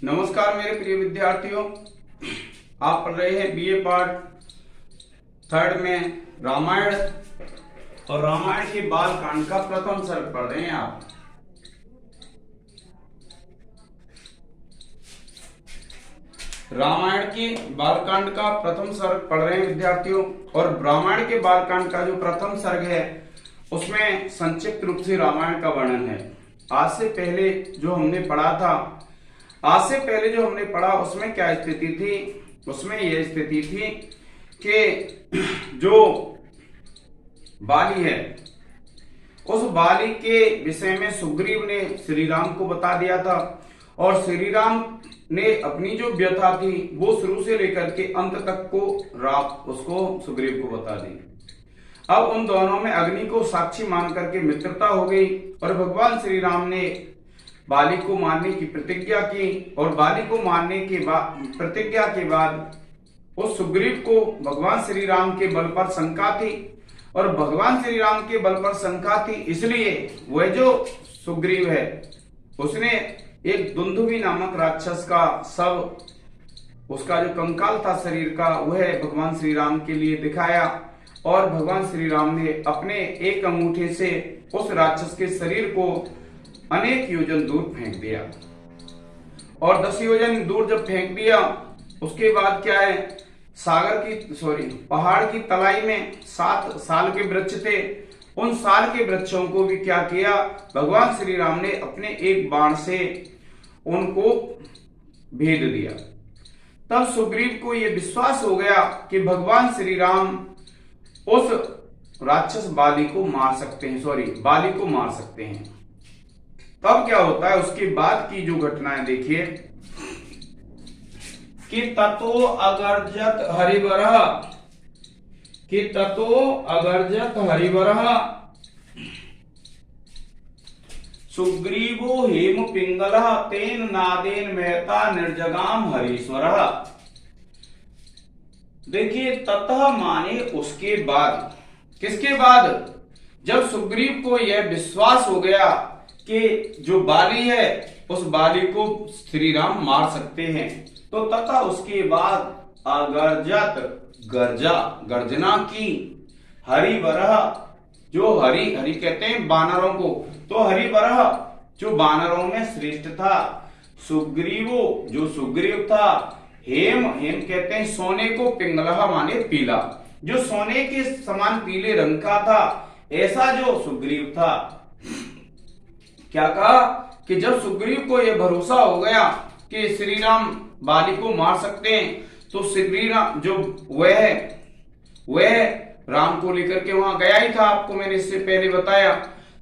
नमस्कार मेरे प्रिय विद्यार्थियों, आप पढ़ रहे हैं बीए पार्ट थर्ड में रामायण और रामायण के बाल कांड का प्रथम सर्ग पढ़ रहे हैं। आप रामायण के बालकांड का प्रथम सर्ग पढ़ रहे हैं विद्यार्थियों। और रामायण के बालकांड का जो प्रथम सर्ग है उसमें संक्षिप्त रूप से रामायण का वर्णन है। आज से पहले जो हमने पढ़ा उसमें क्या स्थिति थी? उसमें यह स्थिति थी कि जो बाली है उस बाली के विषय में सुग्रीव ने श्री राम को बता दिया था और श्री राम ने अपनी जो व्यथा थी वो शुरू से लेकर के अंत तक को उसको सुग्रीव को बता दी। अब उन दोनों में अग्नि को साक्षी मान करके मित्रता हो गई और भगवान श्री राम ने बाली को मारने की प्रतिज्ञा की और बाली को मारने के बाद प्रतिज्ञा के बाद उस सुग्रीव को भगवान श्री राम के बल पर शंका थी और भगवान श्री राम के बल पर शंका थी, इसलिए वह जो सुग्रीव है उसने एक दुंदुभि नामक राक्षस का शव, उसका जो कंकाल था शरीर का, वह भगवान श्री राम के लिए दिखाया और भगवान श्री राम ने अपने एक अंगूठे से उस राक्षस के शरीर को अनेक योजन दूर फेंक दिया और 10 योजन दूर जब फेंक दिया उसके बाद क्या है, पहाड़ की तलाई में 7 साल के वृक्ष थे। उन साल के वृक्षों को भी क्या किया, भगवान श्री राम ने अपने एक बाण से उनको भेद दिया। तब सुग्रीव को यह विश्वास हो गया कि भगवान श्री राम उस राक्षस बाली को मार सकते हैं। तब क्या होता है, उसके बाद की जो घटनाएं देखिए कि ततो अगर्जत हरिवरः सुग्रीवो हेम पिंगलः तेन नादेन महता निर्जगाम हरीश्वरः। देखिए ततः माने उसके बाद, किसके बाद? जब सुग्रीव को यह विश्वास हो गया कि जो बाली है उस बाली को श्री राम मार सकते हैं, तो तथा उसके बाद अगर्जत गर्जना की हरिवरः, जो हरि कहते हैं बानरों को, तो हरिवरः जो बानरों में श्रेष्ठ था, सुग्रीवो जो सुग्रीव था, हेम कहते हैं सोने को, पिंगलः माने पीला, जो सोने के समान पीले रंग का था, ऐसा जो सुग्रीव था। क्या कहा कि जब सुग्रीव को यह भरोसा हो गया कि श्री राम बाली को मार सकते हैं, तो श्री राम जो वह राम को लेकर के वहां गया ही था, आपको मैंने इससे पहले बताया।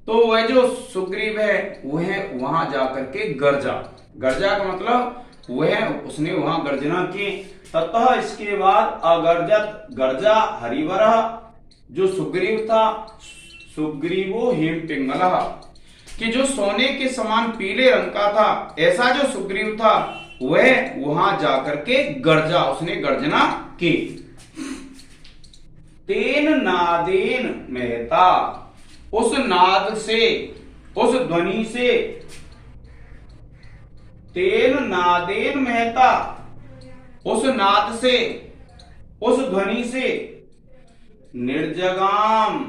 तो वह जो सुग्रीव है वह वहां जाकर के गर्जा का मतलब उसने वहां गर्जना की। ततः इसके बाद अगर्जत गर्जा हरिवरः, जो सुग्रीव था, सुग्रीवो हेम पिंगलः, कि जो सोने के समान पीले रंग का था, ऐसा जो सुग्रीव था वह वहां जाकर के उसने गर्जना की। तेन नादेन महता, उस नाद से, उस ध्वनि से, तेन नादेन महता, उस नाद से, उस ध्वनि से निर्जगाम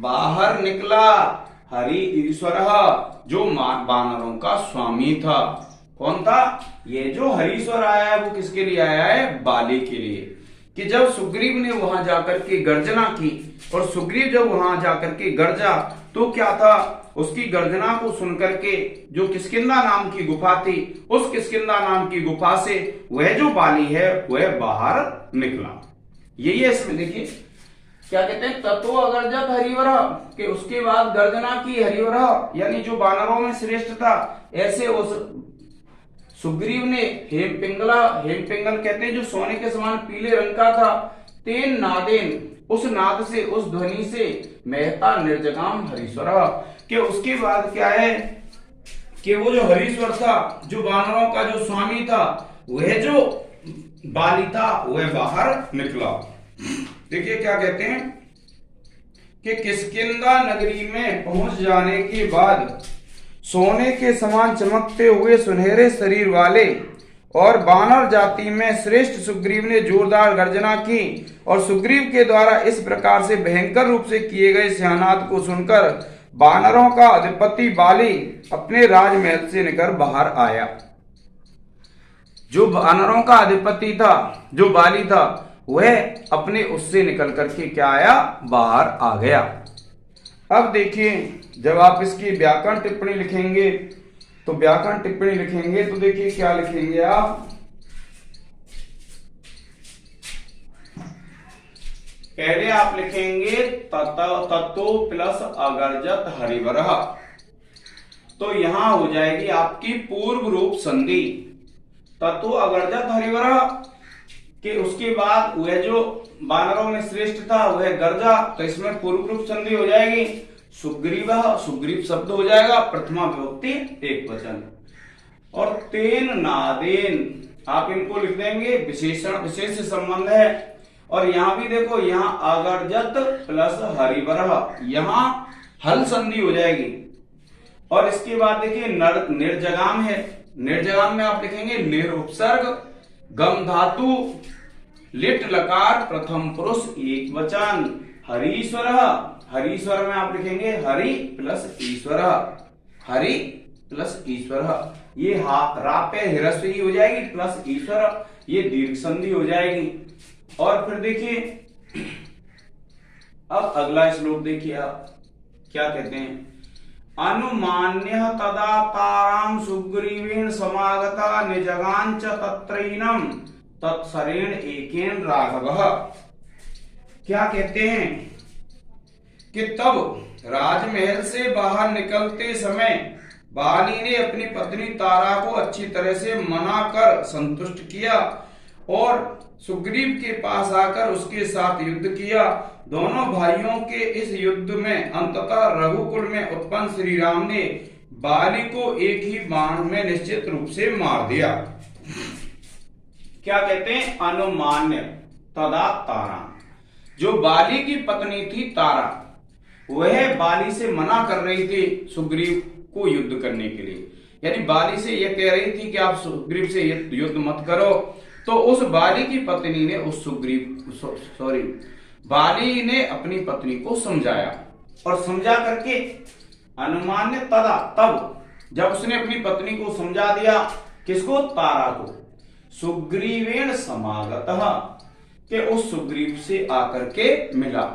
बाहर निकला हरि ईश्वर, जो बानरों का स्वामी था। कौन था? ये जो हरीश्वर आया है वो किसके लिए आया है? बाली के लिए। कि जब सुग्रीव ने वहां जाकर के गर्जना की और सुग्रीव जब वहां जाकर के गर्जा, तो क्या था, उसकी गर्जना को सुनकर के जो किष्किंधा नाम की गुफा थी, उस किष्किंधा नाम की गुफा से वह जो बाली है वह बाहर निकला। यही है इसमें, देखिए क्या कहते हैं, ततो अगर्जत हरिवरः, कि उसके बाद गर्जना की हरिवरः, यानी जो बानरों में श्रेष्ठ था, ऐसे उस सुग्रीव ने हेम पिंगल कहते हैं जो सोने के समान पीले रंग का था, तेन नादेन, उस नाद से, उस ध्वनि से, महता निर्जगाम हरीश्वरः, कि उसके बाद क्या है कि वो जो हरीश्वर था, जो बानरों का जो स्वामी था, वह जो बाली था वह बाहर निकला। देखिए क्या कहते हैं कि किष्किंधा नगरी में पहुंच जाने के बाद सोने के समान चमकते हुए सुनहरे शरीर वाले और वानर जाति में श्रेष्ठ सुग्रीव ने जोरदार गर्जना की और सुग्रीव के द्वारा इस प्रकार से भयंकर रूप से किए गए सियानात को सुनकर वानरों का अधिपति बाली अपने राजमहल से निकल बाहर आया। जो वानरों का अधिपति था, जो बाली था, वह अपने उससे निकल करके क्या आया, बाहर आ गया। अब देखिए, जब आप इसकी व्याकरण टिप्पणी लिखेंगे तो व्याकरण टिप्पणी लिखेंगे तो देखिए क्या लिखेंगे आप, पहले आप लिखेंगे ततो प्लस अगर्जत हरिवरः, तो यहां हो जाएगी आपकी पूर्व रूप संधि। ततो अगर्जत हरिवरः कि उसके बाद वह जो वानरों में श्रेष्ठ था वह गर्जा, तो इसमें पूर्व रूप संधि हो जाएगी। सुग्रीव, सुग्रीव शब्द हो जाएगा प्रथमा विभक्ति एक वचन। और तेन नादेन आप इनको लिख देंगे, विशेषण विशेष संबंध है। और यहां भी देखो, यहां अगर्जत प्लस हरिवरः, यहां हल संधि हो जाएगी। और इसके बाद देखिए निर्जगाम है, निर्जगाम में आप लिखेंगे निरुपसर्ग गम धातु लिट लकार प्रथम पुरुष एक वचन हरीश्वर, हरीश्वर में आप लिखेंगे हरि प्लस ईश्वर, हरि प्लस ईश्वर, ये राप्य हिरस्व ही हो जाएगी प्लस ईश्वर, ये दीर्घ संधि हो जाएगी। और फिर देखिए अब अगला श्लोक देखिए आप क्या कहते हैं, अनुमान्य तदा ताराम सुग्रीवेण समागता निजगांच तत्रैनम तत्सरेण एकेन राघवः। क्या कहते हैं कि तब राजमहल से बाहर निकलते समय बाली ने अपनी पत्नी तारा को अच्छी तरह से मना कर संतुष्ट किया और सुग्रीव के पास आकर उसके साथ युद्ध किया। दोनों भाइयों के इस युद्ध में अंततः रघुकुल में उत्पन्न श्री राम ने बाली को एक ही बाण में निश्चित रूप से मार दिया। क्या कहते हैं, अनुमान्य तदा तारा, जो बाली की पत्नी थी तारा, वह बाली से मना कर रही थी सुग्रीव को युद्ध करने के लिए, यानी बाली से यह कह रही थी कि आप सुग्रीव से युद्ध मत करो। तो उस बाली की पत्नी ने उस बाली ने अपनी पत्नी को समझाया और समझा करके अनुमान्य तदा, तब जब उसने अपनी पत्नी को समझा दिया, किसको, तारा को, सुग्रीवेण समागतः के उस सुग्रीव से आकर के मिला।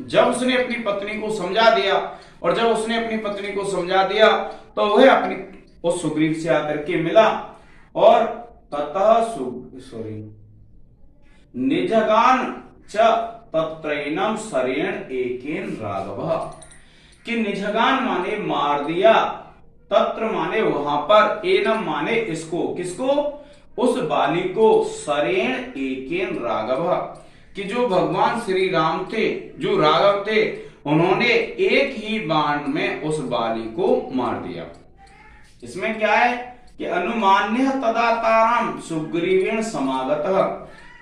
जब उसने अपनी पत्नी को समझा दिया और जब उसने अपनी पत्नी को समझा दिया तो वह अपनी उस सुग्रीव से आकर के मिला और ततः निजगान च तत्रैनम सरेण एकेन राघवः, कि निजगान माने मार दिया, तत्र माने वहां पर, एनम माने इसको, किसको, उस बाली को, सरेण एकेन राघवः, कि जो भगवान श्री राम थे, जो राघव थे, उन्होंने एक ही बाण में उस बाली को मार दिया। इसमें क्या है कि अनुमान्य तदा ताराम सुग्रीवेण समागतः,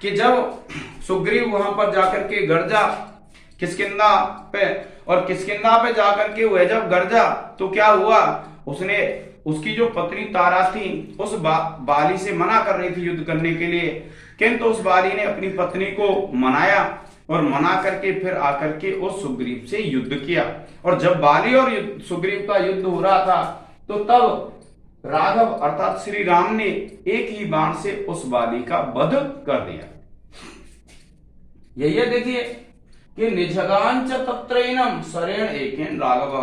कि जब सुग्रीव वहां पर जाकर के गर्जा किष्किंधा पे, और किष्किंधा पे जाकर के वह जब गर्जा तो क्या हुआ, उसने उसकी जो पत्नी तारा थी उस बाली से मना कर रही थी युद्ध करने के लिए, किंतु उस बाली ने अपनी पत्नी को मनाया और मना करके फिर आकर के उस सुग्रीव से युद्ध किया। और जब बाली और सुग्रीव का युद्ध हो रहा था तो तब राघव अर्थात श्री राम ने एक ही बाण से उस बाली का वध कर दिया। यही देखिए कि निजगांच तत्रैनम सरेण एकेन राघव,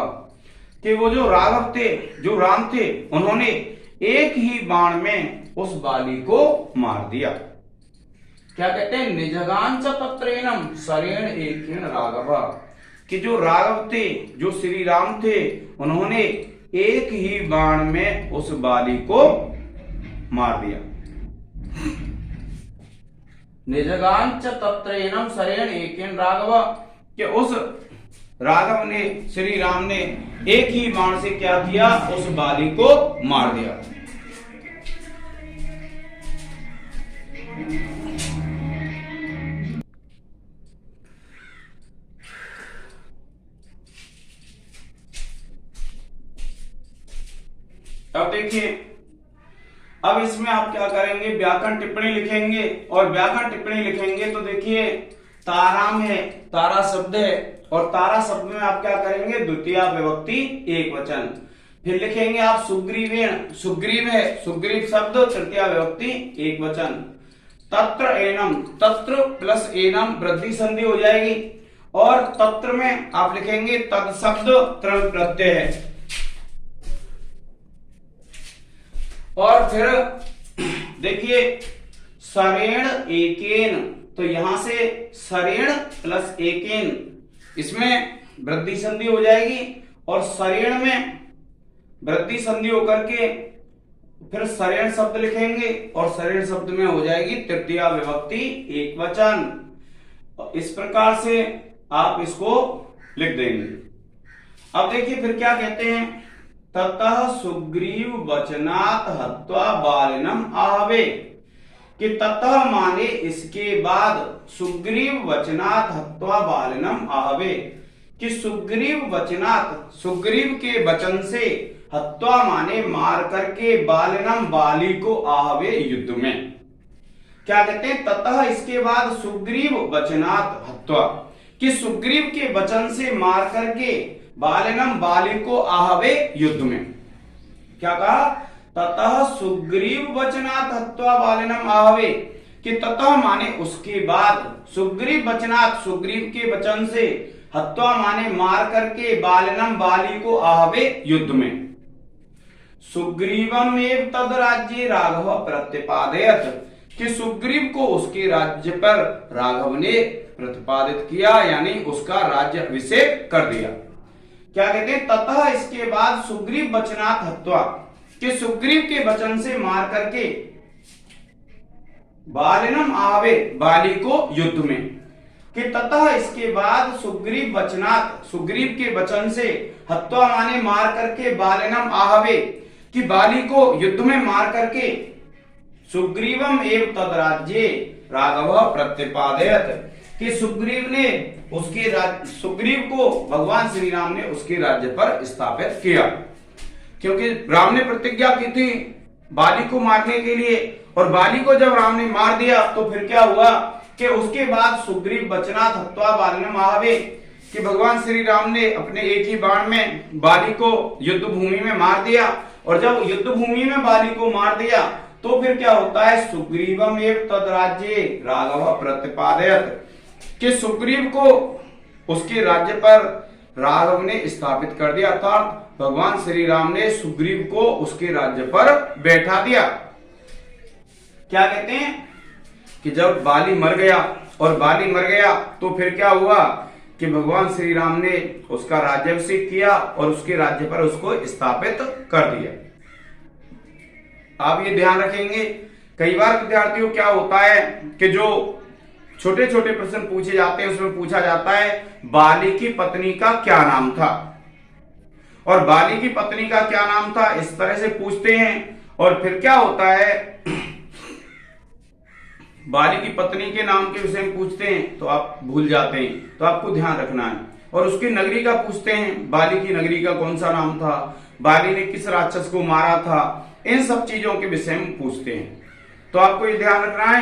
कि वो जो राघव थे, जो राम थे, उन्होंने एक ही बाण में उस बाली को मार दिया। क्या कहते हैं, निजगांच तत्रैनम सरेण एकेन राघव, कि जो राघव थे, जो श्री राम थे, उन्होंने एक ही बाण में उस बाली को मार दिया। निजगांच तत्रैनम सरेण एकेन राघव, कि उस राघव ने, श्री राम ने एक ही बाण से क्या किया, उस बाली को मार दिया। अब देखिए अब इसमें आप क्या करेंगे, व्याकरण टिप्पणी लिखेंगे, और व्याकरण टिप्पणी लिखेंगे तो देखिए ताराम है, तारा शब्द है, और तारा शब्द में आप क्या करेंगे, द्वितीय विभक्ति एक वचन। फिर लिखेंगे आप सुग्रीवेण, सुग्रीव है, सुग्रीव शब्द तृतीय विभक्ति एक वचन। तत्र एनम, तत्र प्लस एनम वृद्धि संधि हो जाएगी, और तत्र में आप लिखेंगे तद शब्द तृण प्रत्यय है। और फिर देखिए सरेण एकेन, तो यहां से सरेण प्लस एकेन, इसमें वृद्धि संधि हो जाएगी, और सरेण में वृद्धि संधि होकर के फिर सरेण शब्द लिखेंगे, और सरेण शब्द में हो जाएगी तृतीय विभक्ति एक वचन। इस प्रकार से आप इसको लिख देंगे। अब देखिए फिर क्या कहते हैं, ततः सुग्रीव वचनात् हत्वा बालिनम आहवे, कि ततः माने इसके बाद, सुग्रीव वचनात् हत्वा बालिनम आहवे, कि सुग्रीव वचनात्, सुग्रीव के वचन से, हत्वा माने मार करके, बालिनम बाली को, आहवे युद्ध में। क्या कहते हैं, ततः इसके बाद, सुग्रीव वचनात् हत्वा, कि सुग्रीव के वचन से मार करके, बालिनम बाली को, आहवे युद्ध में। क्या कहा, ततः सुग्रीव वचनात् हत्वा बालिनम आहवे, कि ततः माने उसके बाद, सुग्रीव वचनात् सुग्रीव के वचन से, हत्वा माने मार करके, बालिनम बाली को, आहवे युद्ध में। सुग्रीवम एव तद राज्ये राघव प्रतिपादयत, कि सुग्रीव को उसके राज्य पर राघव ने प्रतिपादित किया, यानी उसका राज्य अभिषेक कर दिया। क्या कहते हैं, ततः इसके बाद सुग्रीव वचनात् हत्वा, कि सुग्रीव के वचन से मार करके, बालिनम आहवे बाली को युद्ध में, कि ततः इसके बाद सुग्रीव वचनात् सुग्रीव के वचन से, हत्वा माने मार करके, बालिनम आहवे, कि बाली को युद्ध में मार करके, सुग्रीवम एव तद राज्ये राघव प्रतिपादयत, कि सुग्रीव ने उसके सुग्रीव को भगवान श्री राम ने उसके राज्य पर स्थापित किया। क्योंकि राम ने प्रतिज्ञा की थी बाली को मारने के लिए, और बाली को जब राम ने मार दिया तो फिर क्या हुआ कि उसके बाद सुग्रीव वचनात् हत्वा बालिनम आहवे, कि भगवान श्री राम ने अपने एक ही बाण में बाली को युद्ध भूमि में मार दिया, और जब युद्ध भूमि में बाली को मार दिया तो फिर क्या होता है, सुग्रीवम एव तद राज्ये राघव प्रतिपादयत, कि सुग्रीव को उसके राज्य पर राघव ने स्थापित कर दिया, अर्थात भगवान श्री राम ने सुग्रीव को उसके राज्य पर बैठा दिया। क्या कहते हैं कि जब बाली मर गया, और बाली मर गया तो फिर क्या हुआ कि भगवान श्री राम ने उसका राज्याभिषेक किया, और उसके राज्य पर उसको स्थापित कर दिया। आप ये ध्यान रखेंगे, कई बार विद्यार्थियों क्या होता है कि जो छोटे छोटे प्रश्न पूछे जाते हैं उसमें पूछा जाता है बाली की पत्नी का क्या नाम था, और बाली की पत्नी का क्या नाम था, इस तरह से पूछते हैं, और फिर क्या होता है बाली की पत्नी के नाम के विषय में पूछते हैं तो आप भूल जाते हैं, तो आपको ध्यान रखना है। और उसकी नगरी का पूछते हैं, बाली की नगरी का कौन सा नाम था, बाली ने किस राक्षस को मारा था, इन सब चीजों के विषय में पूछते हैं। तो आपको ये ध्यान रखना है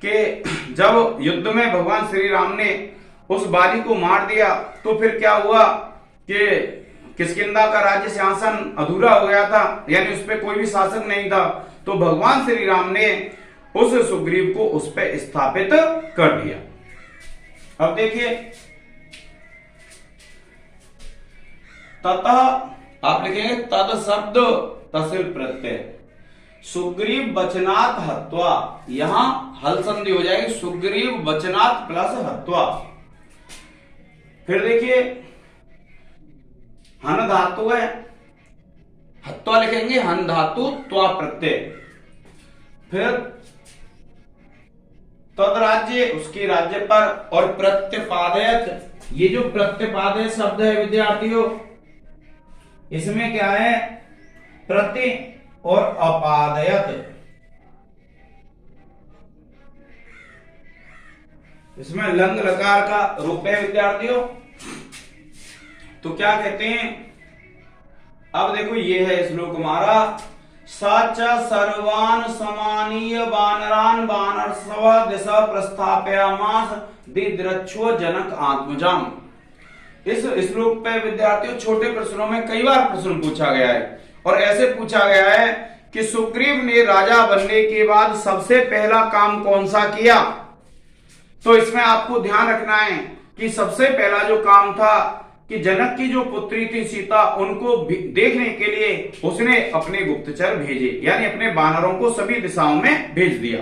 कि जब युद्ध में भगवान श्री राम ने उस बाली को मार दिया तो फिर क्या हुआ कि किष्किंधा का राज्य शासन अधूरा हो गया था, यानी उस पर कोई भी शासक नहीं था, तो भगवान श्री राम ने उस सुग्रीव को उस पर स्थापित कर दिया। अब देखिए ततः आप लिखेंगे तद शब्द तहसील प्रत्यय, सुग्रीव वचनात् हत्वा, यहां हल संधि हो जाएगी, सुग्रीव वचनात् प्लस हत्वा। फिर देखिए हन धातु है, हत्वा लिखेंगे, हन धातु त्वा प्रत्यय, फिर तद राज्य उसके राज्य पर, और प्रत्यपादयत, ये जो प्रत्यपादय शब्द है विद्यार्थियों, इसमें क्या है प्रति और अपादयत, इसमें लंग लकार का रूप है विद्यार्थियों। तो क्या कहते हैं, अब देखो ये है श्लोक हमारा, साच सर्वान समानीय वानरान वानरसव दिशा प्रस्थापयामास दिद्रच्छो जनक आत्मजाम। इस श्लोक पे विद्यार्थियों छोटे प्रश्नों में कई बार प्रश्न पूछा गया है और ऐसे पूछा गया है कि सुग्रीव ने राजा बनने के बाद सबसे पहला काम कौन सा किया। तो इसमें आपको ध्यान रखना है कि सबसे पहला जो काम था कि जनक की जो पुत्री थी सीता, उनको देखने के लिए उसने अपने गुप्तचर भेजे, यानी अपने वानरों को सभी दिशाओं में भेज दिया।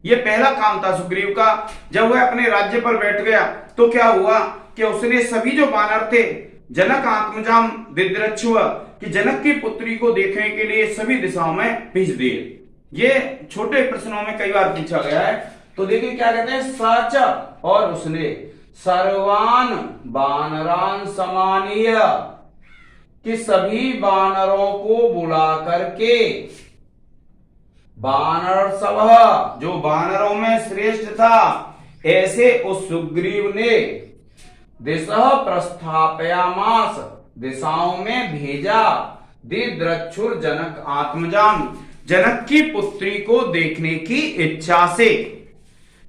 यह पहला काम था सुग्रीव का। जब वह अपने राज्य पर बैठ गया तो क्या हुआ कि उसने सभी जो वानर थे जनक आत्मजाम दिद्रच्छुआ कि जनक की पुत्री को देखने के लिए सभी दिशाओं में भेज दिए। ये छोटे प्रश्नों में कई बार पूछा गया है। तो देखिए क्या कहते हैं, साचा और उसने सर्वान वानरान समानीय कि सभी वानरों को बुला करके वानर सब जो वानरों में श्रेष्ठ था ऐसे उस सुग्रीव ने दिशा प्रस्थापयामास दिशाओं में भेजा दिद्रच्छुर जनक आत्मजाम जनक की पुत्री को देखने की इच्छा से।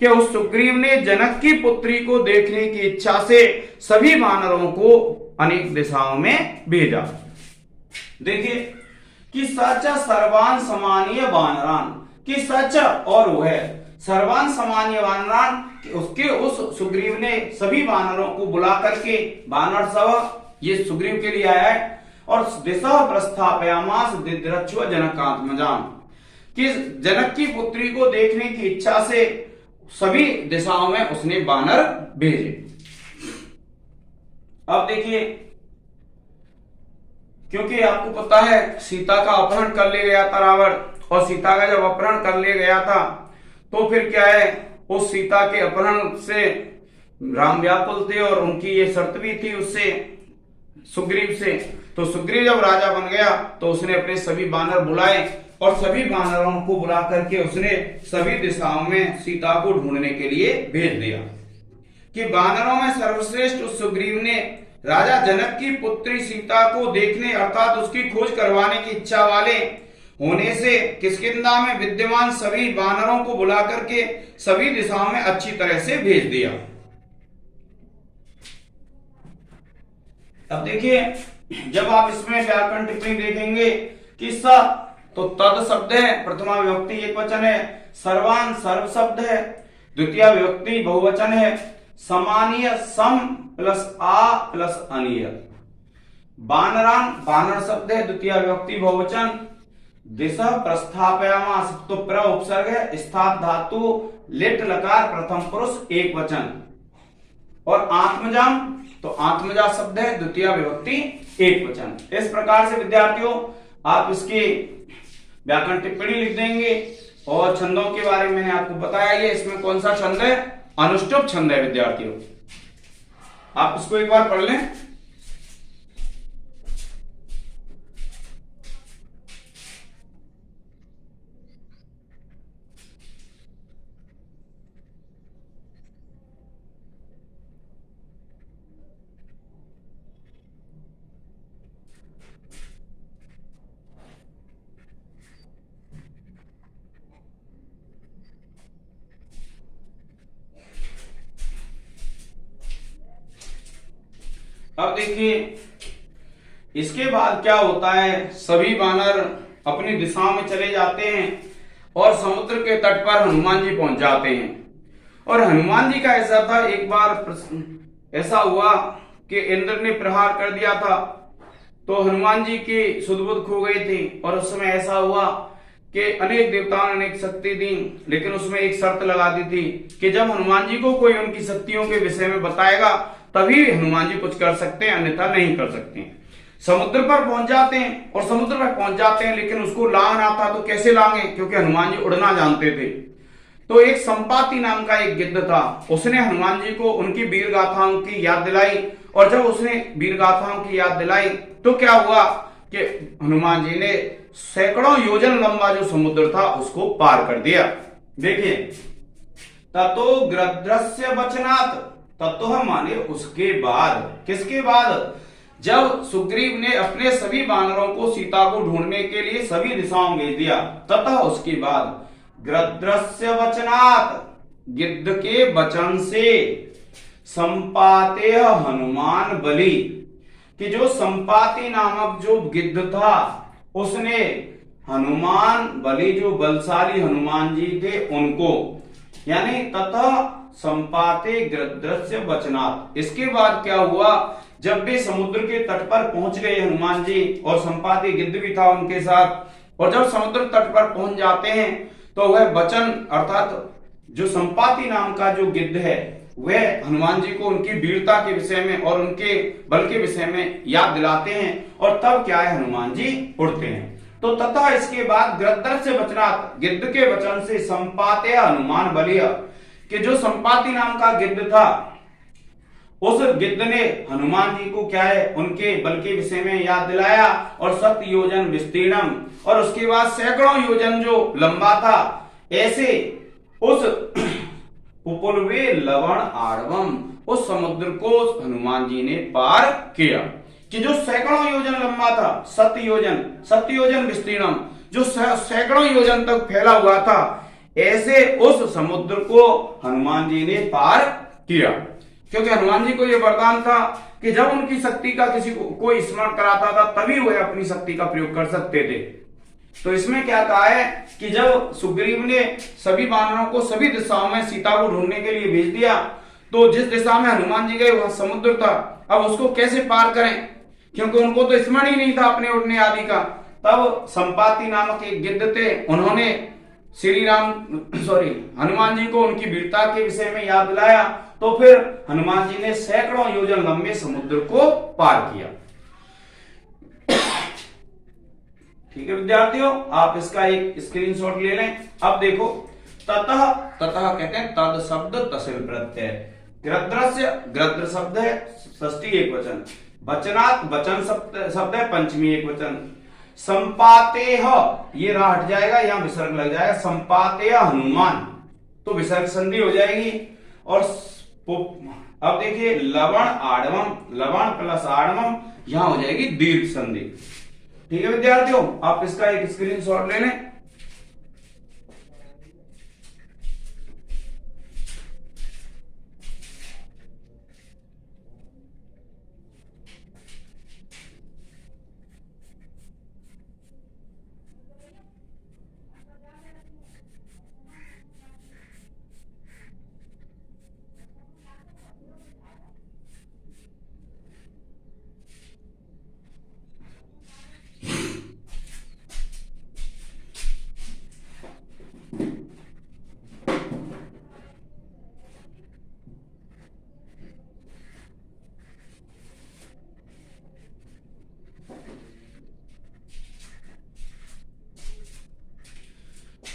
कि उस सुग्रीव ने जनक की पुत्री को देखने की इच्छा से सभी वानरों को अनेक दिशाओं में भेजा। देखिए कि सच सर्वान समानीय वानरान कि सच और वह सर्वान समानीय वानरान उसके उस सुग्रीव ने सभी वानरों को बुला करके वानर सब ये सुग्रीव के लिए आया है और दिशा प्रस्थापयामास दिद्रच्छुआ जनक आत्मजाम कि जनक की पुत्री को देखने की इच्छा से सभी दिशाओं में उसने वानर भेजे। अब देखिए क्योंकि आपको पता है सीता का अपहरण कर ले गया था रावण, और सीता का जब अपहरण कर ले गया था तो फिर क्या है, उस सीता के अपहरण से राम व्याकुल थे और उनकी ये शर्त भी थी उससे सुग्रीव से। तो सुग्रीव जब राजा बन गया तो उसने अपने सभी वानर बुलाए और सभी वानरों को बुला करके उसने सभी दिशाओं में सीता को ढूंढने के लिए भेज दिया। कि वानरों में सर्वश्रेष्ठ उस सुग्रीव ने राजा जनक की पुत्री सीता को देखने अर्थात उसकी खोज करवाने की इच्छा वाले होने से किष्किंधा में विद्यमान सभी वानरों को बुला करके सभी दिशाओं में अच्छी तरह से भेज दिया। अब देखिए जब आप इसमें व्याकरण टिप्पणी देखेंगे कि स तो तद शब्द है, प्रथमा विभक्ति एक वचन है, सर्वान सर्व शब्द है, द्वितीय विभक्ति बहुवचन है, समानीय सम प्लस आ प्लस अनीय, वानरान वानर शब्द है, द्वितीय विभक्ति बहुवचन, दिशा प्रस्थापयामास तो प्र उपसर्ग है, स्थात धातु लिट लकार प्रथम पुरुष एक वचन, और आत्मजाम तो आत्मजा शब्द है, द्वितीय विभक्ति एक वचन। इस प्रकार से विद्यार्थियों आप इसकी व्याकरण टिप्पणी लिख देंगे। और छंदों के बारे में मैंने आपको बताया, ये इसमें कौन सा छंद है, अनुष्टुप छंद है विद्यार्थियों। आप इसको एक बार पढ़ लें। अब देखिए इसके बाद क्या होता है, सभी वानर अपनी दिशा में चले जाते हैं और समुद्र के तट पर हनुमान जी पहुंच जाते हैं। और हनुमान जी का ऐसा था, एक बार ऐसा हुआ कि इंद्र ने प्रहार कर दिया था तो हनुमान जी की सुध-बुध खो गई थी। और उस समय ऐसा हुआ कि अनेक देवताओं ने अनेक शक्ति दी, लेकिन उसमें एक शर्त लगा दी थी कि जब हनुमान जी को कोई उनकी शक्तियों के विषय में बताएगा तभी हनुमान जी कुछ कर सकते हैं, अन्यथा नहीं कर सकते हैं। समुद्र पर पहुंच जाते हैं और समुद्र पर पहुंच जाते हैं, लेकिन उसको लांघना था तो कैसे लांघे, क्योंकि हनुमान जी उड़ना जानते थे। तो एक संपाति नाम का एक गिद्ध था, उसने हनुमान जी को उनकी वीर गाथाओं की याद दिलाई। और जब उसने वीर गाथाओं की याद दिलाई तो क्या हुआ कि हनुमान जी ने सैकड़ों योजन लंबा जो समुद्र था उसको पार कर दिया। देखिए ततो गृध्रस्य वचनात्, तत्व माने उसके बाद, किसके बाद, जब सुग्रीव ने अपने सभी वानरों को सीता को ढूंढने के लिए सभी दिशाओं में भेज दिया, तथा उसके बाद गृध्रस्य वचनात्, गिद्ध के वचन से, संपाते हनुमान बलि, कि जो संपाति नामक जो गिद्ध था उसने हनुमान बलि, जो बलशाली हनुमान जी थे उनको, यानी तथा संपाते गृध्रस्य वचनात्। इसके बाद क्या हुआ, जब वे समुद्र के तट पर पहुंच गए हनुमान जी, और संपाति गिद्ध भी था उनके साथ, और जब समुद्र तट पर पहुंच जाते हैं तो वह वचन अर्थात जो संपाति नाम का जो गिद्ध है वह हनुमान जी को उनकी वीरता के विषय में और उनके बल के विषय में याद दिलाते हैं, और तब क्या है, हनुमान जी उड़ते हैं। तो तथा इसके बाद गृध्रस्य वचनात्, गिद्ध के वचन से, संपाते हनुमान बलि, कि जो संपाति नाम का गिद्ध था उस गिद्ध ने हनुमान जी को क्या है, उनके बल के विषय में याद दिलाया, और 7 योजन विस्तीर्णम, और उसके बाद सैकड़ों योजन जो लंबा था, ऐसे उस उपलवे लवण आड़वम, उस समुद्र को हनुमान जी ने पार किया, कि जो सैकड़ों योजन लंबा था, 7 योजन विस्तीर्णम, जो सैकड़ों योजन तक फैला हुआ था, ऐसे उस समुद्र को हनुमान जी ने पार किया। क्योंकि हनुमान जी को यह वरदान था कि जब उनकी शक्ति का किसी को कोई स्मरण कराता था तभी वह अपनी शक्ति का प्रयोग कर सकते थे। तो इसमें क्या कहा है कि जब सुग्रीव ने सभी वानरों को सभी दिशाओं में सीता को ढूंढने के लिए भेज दिया, तो जिस दिशा में हनुमान जी गए वह समुद्र था, अब उसको कैसे पार करें, क्योंकि उनको तो स्मरण ही नहीं था अपने उड़ने आदि का। तब संपाति नामक एक गिद्ध थे, उन्होंने हनुमान जी को उनकी वीरता के विषय में याद दिलाया, तो फिर हनुमान जी ने सैकड़ों योजन लंबे समुद्र को पार किया। ठीक है विद्यार्थियों, आप इसका एक स्क्रीनशॉट ले लें। अब देखो, ततः कहते हैं तद शब्द तसिल प्रत्यय, गृध्र शब्द है षष्ठी एक वचन, वचनात् वचन शब्द है पंचमी एक वचन, संपातेह ये रा हट जाएगा, यहां विसर्ग लग जाएगा, संपातेह हनुमान, तो विसर्ग संधि हो जाएगी। और अब देखिए लवण आड़वम, लवण प्लस आड़वम, यहां हो जाएगी दीर्घ संधि। ठीक है विद्यार्थियों, आप इसका एक स्क्रीनशॉट ले लें।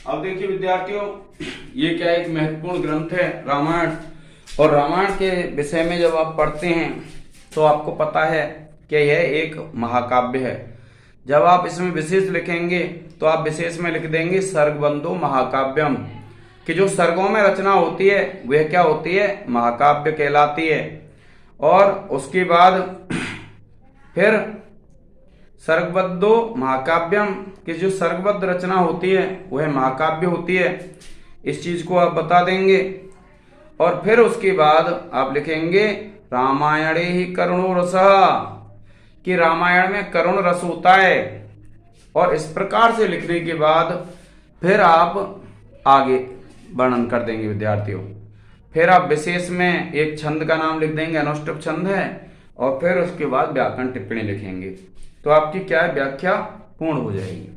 अब देखिए विद्यार्थियों, ये क्या एक महत्वपूर्ण ग्रंथ है रामायण, और रामायण के विषय में जब आप पढ़ते हैं तो आपको पता है कि यह एक महाकाव्य है। जब आप इसमें विशेष लिखेंगे तो आप विशेष में लिख देंगे सर्गबंधो महाकाव्यम, कि जो सर्गों में रचना होती है वह क्या होती है, महाकाव्य कहलाती है। और उसके बाद फिर सर्गबद्धो महाकाव्यम, कि जो सर्गबद्ध रचना होती है वह महाकाव्य होती है, इस चीज को आप बता देंगे। और फिर उसके बाद आप लिखेंगे रामायणे ही करुणो रसः, कि रामायण में करुण रस होता है। और इस प्रकार से लिखने के बाद फिर आप आगे वर्णन कर देंगे विद्यार्थियों। फिर आप विशेष में एक छंद का नाम लिख देंगे, अनुष्टुप छंद है, और फिर उसके बाद व्याकरण टिप्पणी लिखेंगे, तो आपकी क्या है, व्याख्या पूर्ण हो जाएगी।